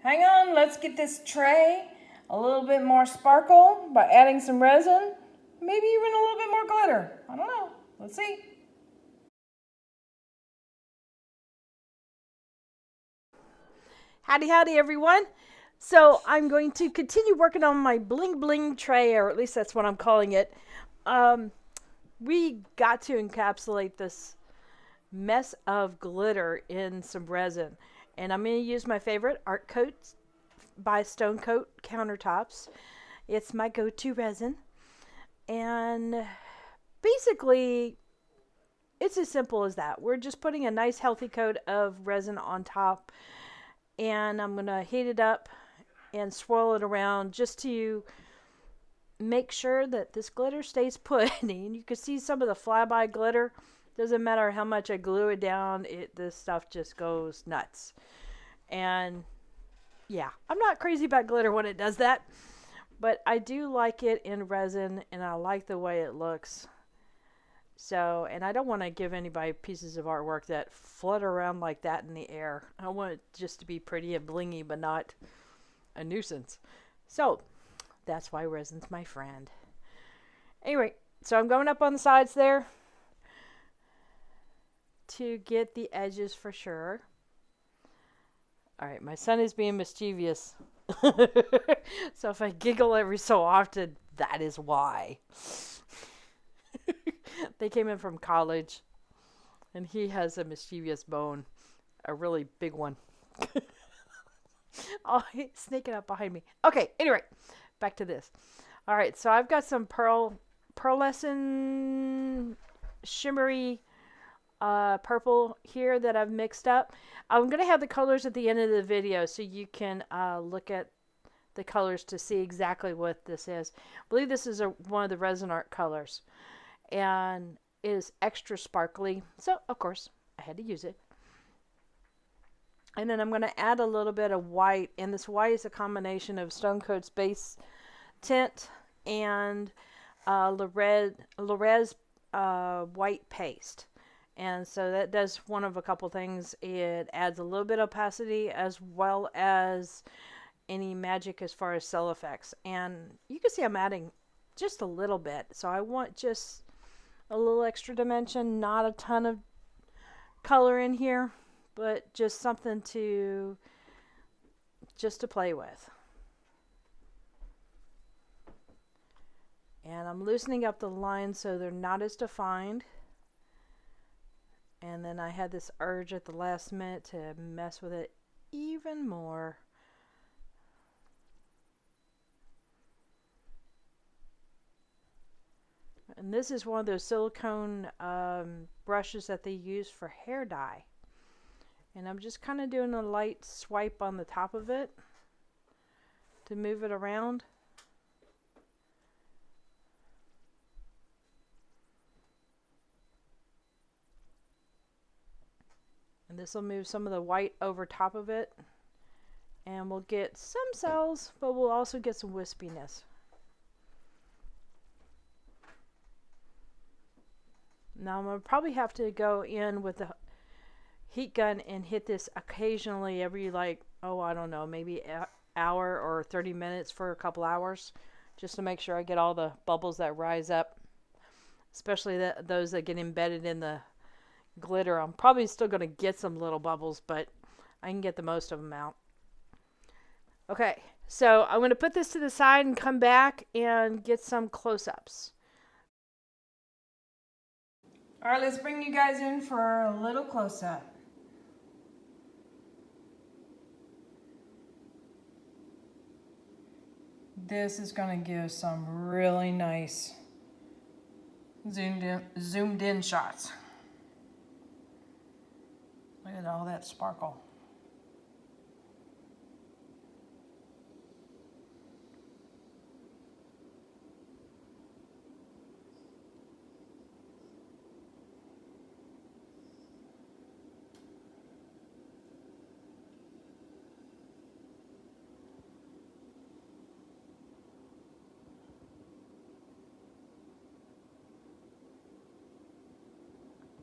Hang on, let's get this tray a little bit more sparkle by adding some resin, maybe even a little bit more glitter. I don't know. Let's see. Howdy everyone. So I'm going to continue working on my bling bling tray, or at least that's what I'm calling it. We got to encapsulate this mess of glitter in some resin, and I'm going to use my favorite Art Coat by Stone Coat countertops. It's my go-to resin, and basically it's as simple as that. We're just putting a nice healthy coat of resin on top, and I'm going to heat it up and swirl it around just to make sure that this glitter stays put. And you can see some of the flyby glitter. Doesn't matter how much I glue it down, this stuff just goes nuts. And yeah, I'm not crazy about glitter when it does that, but I do like it in resin, and I like the way it looks. So, and I don't want to give anybody pieces of artwork that flutter around like that in the air. I want it just to be pretty and blingy, but not a nuisance. So, that's why resin's my friend. Anyway, so I'm going up on the sides there to get the edges for sure. Alright, my son is being mischievous. So if I giggle every so often, that is why. They came in from college, and he has a mischievous bone, a really big one. Oh, he's sneaking up behind me. Okay, anyway, back to this. All right, so I've got some pearlescent shimmery purple here that I've mixed up. I'm going to have the colors at the end of the video so you can look at the colors to see exactly what this is. I believe this is one of the resin art colors, and it is extra sparkly, so of course I had to use it. And then I'm going to add a little bit of white, and this white is a combination of Stone Coat's base tint and Lorez white paste. And so that does one of a couple things. It adds a little bit of opacity as well as any magic as far as cell effects. And you can see I'm adding just a little bit. So I want just a little extra dimension, not a ton of color in here, but just something to play with. And I'm loosening up the lines so they're not as defined. And then I had this urge at the last minute to mess with it even more. And this is one of those silicone brushes that they use for hair dye. And I'm just kind of doing a light swipe on the top of it to move it around. And this will move some of the white over top of it. And we'll get some cells, but we'll also get some wispiness. Now I'm going to probably have to go in with the heat gun and hit this occasionally every, like, oh, I don't know, maybe an hour or 30 minutes for a couple hours, just to make sure I get all the bubbles that rise up, especially those that get embedded in the glitter. I'm probably still going to get some little bubbles, but I can get the most of them out. Okay, so I'm going to put this to the side and come back and get some close-ups. All right, let's bring you guys in for a little close-up. This is going to give some really nice zoomed in shots. Look at all that sparkle.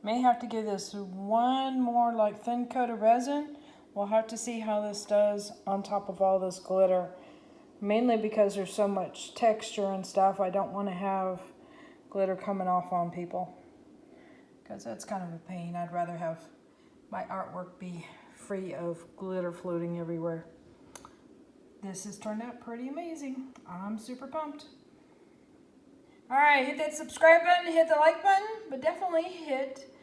May have to give this one more like thin coat of resin, We'll have to see how this does on top of all this glitter. Mainly because there's so much texture and stuff, I don't want to have glitter coming off on people. Because that's kind of a pain. I'd rather have my artwork be free of glitter floating everywhere. This has turned out pretty amazing. I'm super pumped. Alright, hit that subscribe button, hit the like button, but definitely hit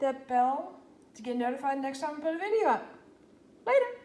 that bell to get notified next time I put a video up. Later!